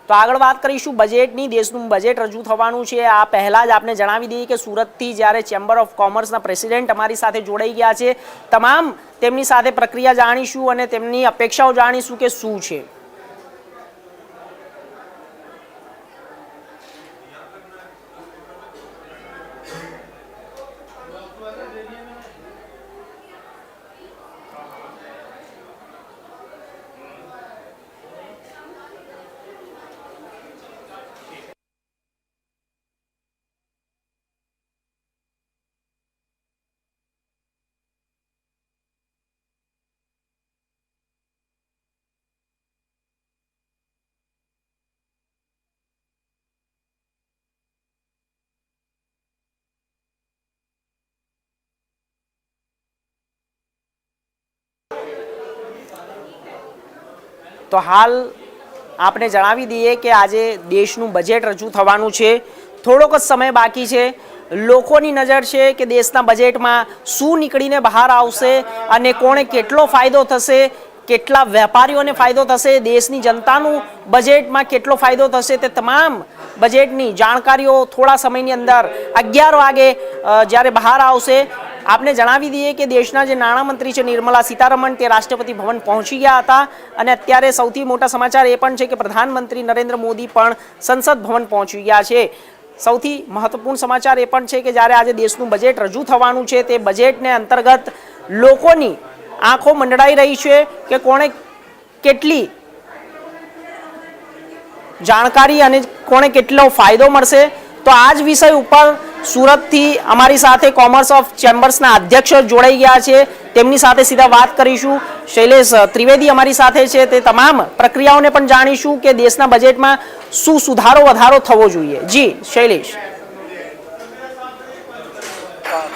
તો આગળ વાત કરીશું બજેટની। દેશનું બજેટ રજૂ થવાનું છે। આ પહેલાં જ આપને જણાવી દઈએ કે સુરતથી જ્યારે ચેમ્બર ઓફ કોમર્સના પ્રેસિડેન્ટ અમારી સાથે જોડાઈ ગયા છે, તમામ તેમની સાથે પ્રક્રિયા જાણીશું અને તેમની અપેક્ષાઓ જાણીશું કે શું છે। તો હાલ આપણે જણાવી દઈએ કે આજે દેશનું બજેટ રજૂ થવાનું છે। થોડોક જ સમય બાકી છે। લોકોની નજર છે કે દેશના બજેટમાં શું નીકળીને બહાર આવશે અને કોણે કેટલો ફાયદો થશે, કેટલા વેપારીઓને ફાયદો થશે, દેશની જનતાનું બજેટમાં કેટલો ફાયદો થશે, તે તમામ બજેટની જાણકારીઓ થોડા સમયની અંદર 11 વાગે જ્યારે બહાર આવશે। आपने जणावी दीए कि देशना जे नाणामंत्री छे निर्मला सीतारमण ते राष्ट्रपति भवन पहुंची गया हता अने अत्यारे सौथी मोटा समाचार ए पण छे कि प्रधानमंत्री नरेंद्र मोदी पण संसद भवन पहुंची गया छे। सौथी महत्वपूर्ण समाचार ए पण छे कि ज्यारे आज देशनुं बजेट रजू थवानुं छे ते बजेटने अंतर्गत लोकोनी आंखों मंडळाई रही छे कि कोणे केटली जानकारी अने कोणे केटलो फायदो मळशे। तो आज विषय पर सूरत थी अमारी साथे कॉमर्स ऑफ चेम्बर्सना अध्यक्ष जोड़ाई गया छे, तेमनी साथे सीधा बात करीशुं। शैलेष त्रिवेदी अमारी साथे छे, ते तमाम प्रक्रियाओने पण जाणीशुं कि देशना बजेटमां शुं सुधारो वधारो थवो जोईए। जी शैलेष।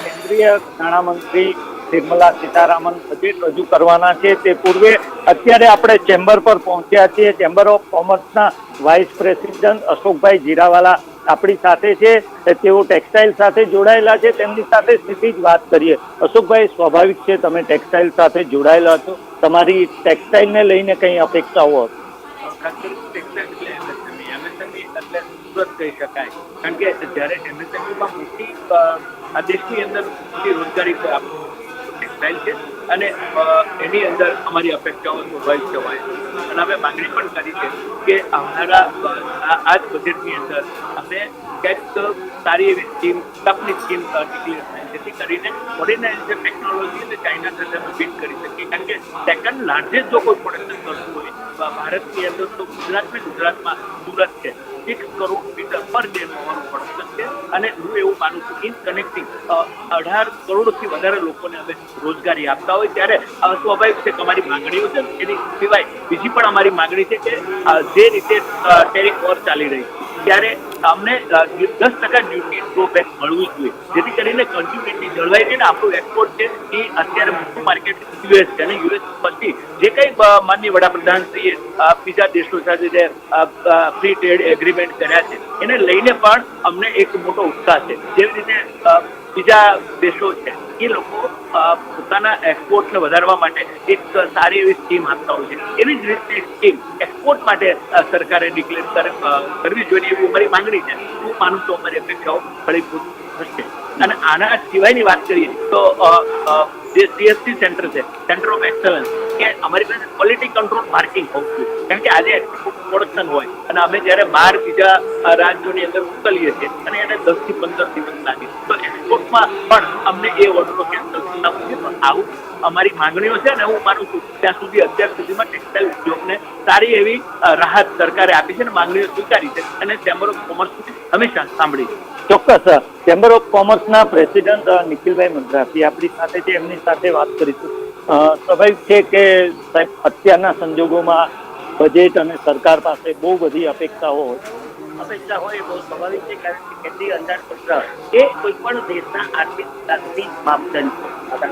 केंद्रीय नाणामंत्री निर्मला सीतारामन बजेट रजू करवाना छे ते पूर्वे अत्यारे आपणे चेम्बर पर पहोंच्या छीए। चेम्बर ऑफ कॉमर्सना वाइस प्रेसिडेंट अशोकभाई जीरावाला આપણી સાથે છે, તેઓ ટેક્સટાઇલ સાથે જોડાયેલા છે, તેમની સાથે સીધી જ વાત કરીએ। અશોકભાઈ, સ્વાભાવિક છે તમે ટેક્સટાઇલ સાથે જોડાયેલા છો, તમારી ટેક્સટાઇલને લઈને કઈ અપેક્ષાઓ હતી? સુરત કહી શકાય, કારણ કે જ્યારે એમએસએમઈમાં મોટી આ દેશની અંદર મોટી રોજગારી ટેક્સટાઇલ છે અને એની અંદર અમારી અપેક્ષાઓ સ્વાભાવિક કહેવાય અને અમે માંગણી પણ કરી છે કે આવનારા આ જ બજેટની અંદર અમે કંઈક સારી એવી સ્કીમ, તકની સ્કીમ ડિક્લેર થાય જેથી કરીને મોડર્નાઇઝેશન ટેકનોલોજી અને ચાઇના સાથે અમે બીટ કરી શકીએ। કારણ કે સેકન્ડ લાર્જેસ્ટ જો કોઈ પ્રોડક્શન કરવું હોય ભારતની અંદર તો ગુજરાતમાં સુરત છે। 6 કરોડ મીટર પર ડે હોવાનું પ્રોડક્શન છે અને હું એવું માનું છું ઇન કનેક્ટિંગ 18 કરોડથી વધારે લોકોને અમે રોજગારી આપતા હોય ત્યારે સ્વાભાવિક છે કે અમારી માંગણીઓ છે એની સિવાય બીજી પણ અમારી માંગણી છે કે જે રીતે ટેરિફ વોર ચાલી રહી છે ત્યારે અમને 10% ડ્યુટી ડ્રોબેક મળવું જોઈએ જેથી કરીને કન્ઝ્યુમરની જળવાઈ રહીને આપણું એક્સપોર્ટ છે એ અત્યારે મોટું માર્કેટ યુએસ છે અને યુએસ પછી જે કંઈ માનનીય વડાપ્રધાનશ્રીએ બીજા દેશો સાથે જે ફ્રી ટ્રેડ એગ્રીમેન્ટ કર્યા છે એને લઈને પણ અમને એક મોટો ઉત્સાહ છે। જેવી રીતે બીજા દેશો છે એ લોકો પોતાના એક્સપોર્ટને વધારવા માટે એક સારી એવી સ્કીમ આપતા હોય છે, એવી જ રીતે સ્કીમ એક્સપોર્ટ માટે સરકારે ડિક્લેર કરવી જોઈએ એવી અમારી માંગણી છે। હું માનું છું અમારી અપેક્ષાઓ ફળીભૂત થશે। અને આના સિવાયની વાત કરીએ તો જે સીએસસી સેન્ટર છે, સેન્ટર ઓફ એક્સલન્સ, કે અમારી પાસે ક્વોલિટી કંટ્રોલ માર્કિંગ હોવું જોઈએ કારણ કે આજે પ્રોડક્શન હોય અને અમે જ્યારે બહાર બીજા રાજ્યોની અંદર મોકલીએ છીએ અને એને 10 થી 15 દિવસ લાગે તો એક્સપોર્ટમાં પણ અમને એ ઓર્ડરો કેન્સલ થતા હોય છે। પણ આવું અમારી માંગણીઓ છે ને હું માનું છું ત્યાં સુધી અત્યાર સુધીમાં ટેક્સટાઇલ ઉદ્યોગને સારી એવી રાહત સરકારે આપી છે અને માંગણીઓ સ્વીકારી છે અને ચેમ્બર ઓફ કોમર્સ હંમેશા સાંભળી છે। ચોક્કસ ચેમ્બર ઓફ કોમર્સના પ્રેસિડેન્ટ નિખિલભાઈ મદ્રાસી આપણી સાથે છે, એમની સાથે વાત કરીશું। સ્વાભાવિક છે કે સાહેબ અત્યારના સંજોગોમાં બજેટ અને સરકાર પાસે બહુ બધી અપેક્ષાઓ હોય એ બહુ સ્વાભાવિક છે કારણ કે કેન્દ્રીય અંદાજપત્ર એ કોઈ પણ દેશના આર્થિક વિકાસની માપદંડ છે।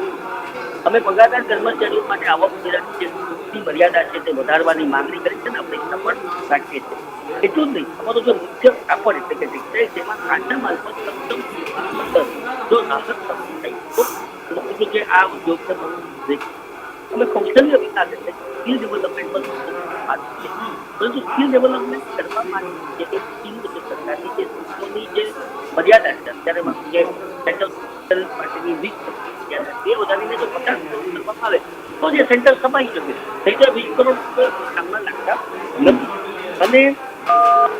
અમે પગારદાર કર્મચારીઓ માટે આવક વેરાની મર્યાદા છે તે વધારવાની માંગણી કરી છે અને અપેક્ષા પણ રાખીએ છીએ। એટલું જ નહીં, અમારો જો મુખ્ય કાપડ એટલે કે ટેક્સટાઇલ તેમાં કાચા માલ પર સક્ષમ જો રાહત થઈ તો જે આ ઉદ્યોગને બહુ અમે કૌશલ્ય વિકાસ એટલે સ્કિલ ડેવલપમેન્ટ પર વાત છે, પરંતુ સ્કિલ ડેવલપમેન્ટ કરવા માટે જે સ્કિલ સરકારની જે સૂચનોની જે મર્યાદા છે અત્યારે જે સેન્ટર માટેની 20 એ વધારીને જો 50 કરોડ કરવામાં આવે તો જે સેન્ટર સમાઈ શકે, નહીં તો 20 કરોડ કામમાં લાગતા નથી. અને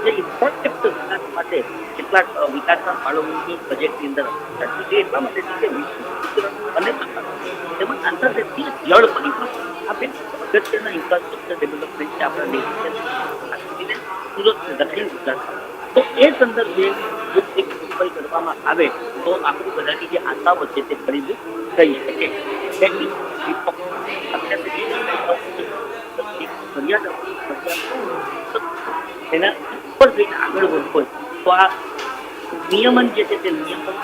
જે ઇન્ફ્રાસ્ટ્રક્ચર વિકાસ માટે કેટલાક વિકાસના ફાળવણીની બજેટની અંદર છે એટલા માટે છે કે અને તેમજ આંતરરાષ્ટ્રીય જળ પરિવહન આ બે અગત્યના ઇન્ફ્રાસ્ટ્રક્ચર ડેવલપમેન્ટ છે આપણા દેશને, સુરત દક્ષિણ ગુજરાતમાં. તો એ સંદર્ભે જો એક ઉપાય કરવામાં આવે તો આપણી બધાની જે આશાઓ છે તે ખરીદી થઈ શકે. એના ઉપર જઈને આગળ વધવું હોય તો આ નિયમન જે છે તે નિયમનના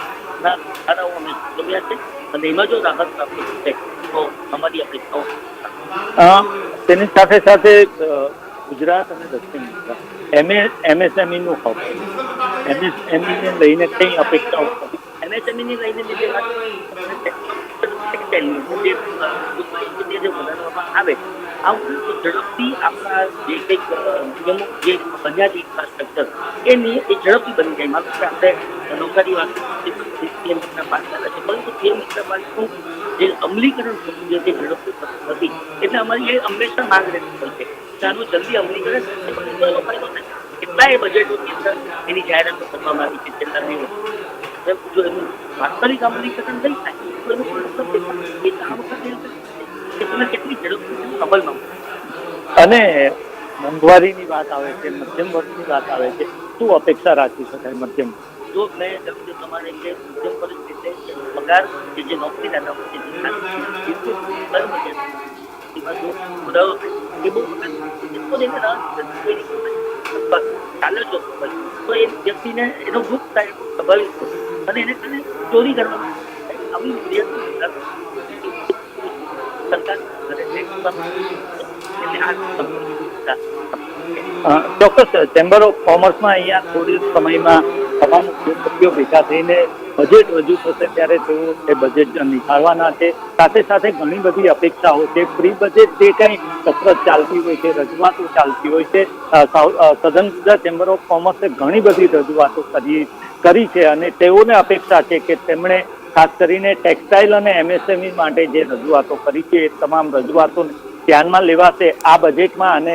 ધારાઓ અમે જોયા છે અને એમાં જો રાહત પ્રાપ્ત થશે તો અમારી અપેક્ષાઓ. તેની સાથે સાથે ગુજરાત અને દક્ષિણ ગુજરાત MSME નું હબ, MSME ને લઈને કઈ અપેક્ષાઓ? MSME ને લઈને જે વધારવામાં આવે આ ઝડપથી આપણા જે કંઈક નિયમો જે બન્યા છે ઇન્ફ્રાસ્ટ્રક્ચર એની એ ઝડપથી બની જાય. માત્ર કે આપણે નવસારી વાત પાસ કર્યા છે, પરંતુ પાસનું જે અમલીકરણ થતું છે તે ઝડપથી થતું નથી. એટલે અમારી એ હંમેશા માંગ રહેતી હોય છે કે આનું જલ્દી અમલીકરણ કેટલાય બજેટોની અંદર એની જાહેરાતો કરવામાં આવી છે છેલ્લા 2 વર્ષ. જો એનું વાસ્તવિક અમલીકરણ નહીં થાય તો એનું કેટલી ઝડપથી અમલમાં. અને મોંઘવારીની વાત આવે છે, મધ્યમ વર્ગની વાત આવે છે, શું અપેક્ષા રાખી શકાય મધ્યમ? જો મેં કહ્યું તમારે જે મધ્યમ પરિસ્થિતિ પગાર જે નોકરીદાતા હોય ચાલે જો તો એ વ્યક્તિને એનો દુઃખ થાય સ્વાભાવિક અને એને કારણે ચોરી કરવામાં આવી સરકાર ચોક્કસ ચેમ્બર ઓફ કોમર્સમાં અહીંયા થોડી સમયમાં તમામ ઉદ્યોગપતિઓ ભેગા થઈને બજેટ રજૂ થશે ત્યારે તેઓ એ બજેટ નિકાળવાના છે. સાથે સાથે ઘણી બધી અપેક્ષાઓ છે. પ્રી બજેટ જે કંઈ કસરત ચાલતી હોય છે, રજૂઆતો ચાલતી હોય છે, સદન ગુજરાત ચેમ્બર ઓફ કોમર્સે ઘણી બધી રજૂઆતો કરી છે અને તેઓને અપેક્ષા છે કે તેમણે ખાસ કરીને ટેક્સટાઇલ અને MSME માટે જે રજૂઆતો કરી છે એ તમામ રજૂઆતોને ધ્યાનમાં લેવાશે આ બજેટમાં અને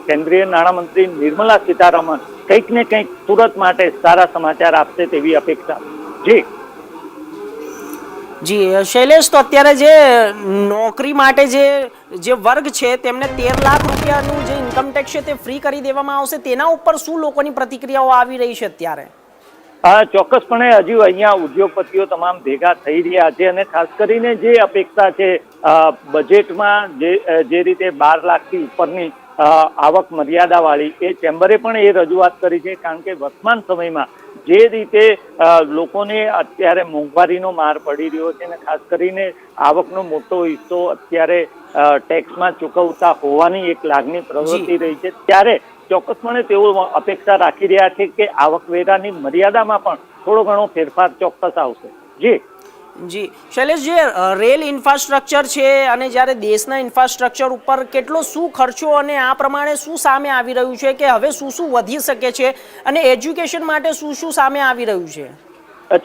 કેન્દ્રીય નાણામંત્રી નિર્મલા સીતારામન કંઈક ને કંઈક સુરત માટે સારા સમાચાર આપશે તેવી અપેક્ષા. જી શૈલેષ, તો અત્યારે જે નોકરી માટે જે વર્ગ છે તેમને 13 લાખ રૂપિયાનું જે ઇન્કમ ટેક્સ છે તે ફ્રી કરી દેવામાં આવશે, તેના ઉપર શું લોકોની પ્રતિક્રિયાઓ આવી રહી છે અત્યારે? ચોક્કસપણે હજુ અહીંયા ઉદ્યોગપતિઓ તમામ ભેગા થઈ રહ્યા છે અને ખાસ કરીને જે અપેક્ષા છે બજેટમાં જે રીતે 12 લાખથી ઉપરની આવક મર્યાદાવાળી એ ચેમ્બરે પણ એ રજૂઆત કરી છે. કારણ કે વર્તમાન સમયમાં જે રીતે લોકોને અત્યારે મોંઘવારીનો માર પડી રહ્યો છે અને ખાસ કરીને આવકનો મોટો હિસ્સો અત્યારે ટેક્સમાં ચૂકવતા હોવાની એક લાગણી પ્રવર્તી રહી છે, ત્યારે ચોક્કસપણે તેઓ અપેક્ષા રાખી રહ્યા છે કે આવકવેરાની મર્યાદામાં પણ થોડો ઘણો ફેરફાર ચોક્કસ આવશે. જી શૈલેષ, જે રેલ ઇન્ફ્રાસ્ટ્રક્ચર છે અને જ્યારે દેશના ઇન્ફ્રાસ્ટ્રક્ચર ઉપર કેટલો શું ખર્ચો અને આ પ્રમાણે શું સામે આવી રહ્યું છે કે હવે શું વધી શકે છે અને એજ્યુકેશન માટે શું સામે આવી રહ્યું છે?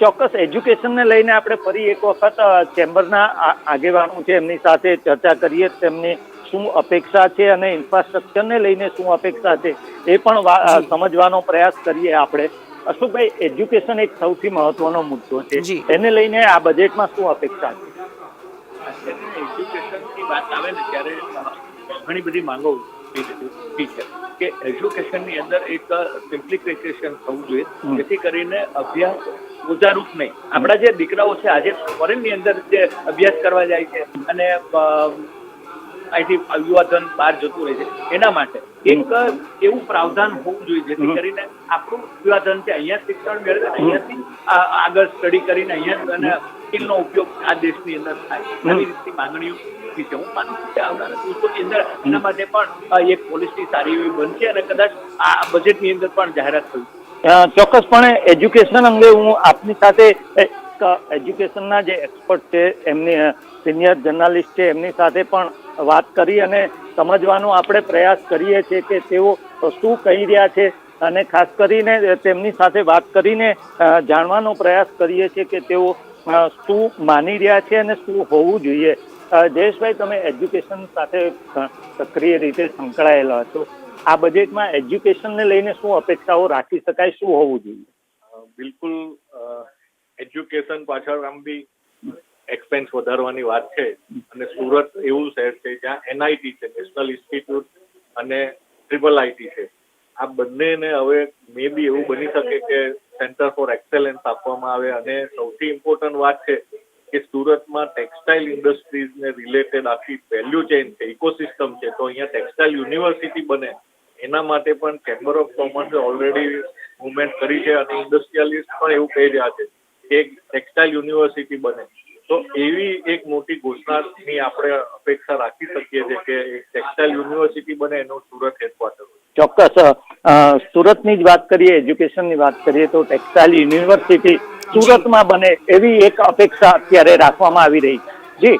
ચોક્કસ એજ્યુકેશનને લઈને આપણે ફરી એક વખત ચેમ્બરના આગેવાનો છે એમની સાથે ચર્ચા કરીએ, તેમની શું અપેક્ષા છે અને ઇન્ફ્રાસ્ટ્રક્ચરને લઈને શું અપેક્ષા છે એ પણ સમજવાનો પ્રયાસ કરીએ આપણે. અશોકભાઈ, એજ્યુકેશન એક સૌથી મહત્વનો મુદ્દો છે, એને લઈને આ બજેટમાં શું અપેક્ષા છે? એજ્યુકેશનની વાત આવે ને ત્યારે ઘણી બધી માંગો ઉઠી છે કે એજ્યુકેશનની અંદર એક સિમ્પ્લિફિકેશન થવું જોઈએ જેથી કરીને અભ્યાસ ઓજારૂપ નહીં. આપણા જે દીકરાઓ છે આજે ફોરેનની અંદર જે અભ્યાસ કરવા જાય છે અને અહીંથી યુવાધન બહાર જતું રહે છે, એના માટે એક એવું પ્રાવધાન હોવું જોઈએ જેથી કરીને આપણું યુવાધન છે અહીંયા શિક્ષણ મેળવે, અહીંયાથી આગળ સ્ટડી કરીને અહીંયા સ્કિલનો ઉપયોગ આ દેશની અંદર થાય. આવી રીતની માંગણીઓ છે. હું માનું છું કે આવનારા દિવસોની અંદર એના માટે પણ એક પોલિસી સારી એવી બનશે અને કદાચ આ બજેટની અંદર પણ જાહેરાત થશે. ચોક્કસપણે એજ્યુકેશન અંગે હું આપની સાથે એક એજ્યુકેશનના જે એક્સપર્ટ છે એમની સિનિયર જર્નાલિસ્ટ છે એમની સાથે પણ વાત કરી અને સમજવાનો આપણે પ્રયાસ કરીએ છીએ કે તેઓ શું કહી રહ્યા છે અને ખાસ કરીને તેમની સાથે વાત કરીને જાણવાનો પ્રયાસ કરીએ છીએ કે તેઓ શું માની રહ્યા છે અને શું હોવું જોઈએ. જયેશભાઈ, તમે એજ્યુકેશન સાથે સક્રિય રીતે સંકળાયેલા છો. આ બજેટમાં એજ્યુકેશનને લઈને શું અપેક્ષાઓ રાખી શકાય, શું હોવું જોઈએ? બિલકુલ એજ્યુકેશન પાછળ આમ બી એક્સપેન્સ વધારવાની વાત છે અને સુરત એવું શહેર છે જ્યાં NIT છે, નેશનલ ઇન્સ્ટિટ્યૂટ અને IIIT છે. આ બંનેને હવે મે બી એવું બની શકે કે સેન્ટર ફોર એક્સેલન્સ આપવામાં આવે. અને સૌથી ઇમ્પોર્ટન્ટ વાત છે કે સુરતમાં ટેક્સટાઇલ ઇન્ડસ્ટ્રીઝને રિલેટેડ આખી વેલ્યુ ચેઇન છે, ઇકોસિસ્ટમ છે. તો અહીંયા ટેક્સટાઇલ યુનિવર્સિટી બને એના માટે પણ ચેમ્બર ઓફ કોમર્સે ઓલરેડી મુવમેન્ટ કરી છે અને ઇન્ડસ્ટ્રીયલિસ્ટ પણ એવું કહી રહ્યા છે કે ટેક્સટાઇલ યુનિવર્સિટી બને. તો એવી એક મોટી ઘોષણાની આપણે અપેક્ષા રાખી શકીએ છીએ કે એક ટેક્સટાઇલ યુનિવર્સિટી બને એનું સુરત હેડક્વાર્ટર. ચોક્કસ. સુરતની જ વાત કરીએ, એજ્યુકેશનની વાત કરીએ તો ટેક્સટાઇલ યુનિવર્સિટી સુરતમાં બને એવી એક અપેક્ષા અત્યારે રાખવામાં આવી રહી છે.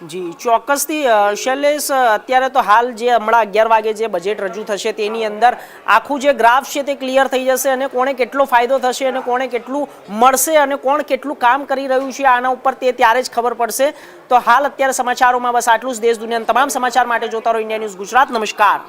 જી ચોક્કસથી શૈલેષ, અત્યારે તો હાલ જે હમણાં 11 વાગે જે બજેટ રજૂ થશે તેની અંદર આખું જે ગ્રાફ છે તે ક્લિયર થઈ જશે અને કોણે કેટલો ફાયદો થશે અને કોણે કેટલું મળશે અને કોણ કેટલું કામ કરી રહ્યું છે આના ઉપર તે ત્યારે જ ખબર પડશે. તો હાલ અત્યારે સમાચારોમાં બસ આટલું જ. દેશ દુનિયાના તમામ સમાચાર માટે જોતા રહો ઇન્ડિયા ન્યૂઝ ગુજરાત. નમસ્કાર.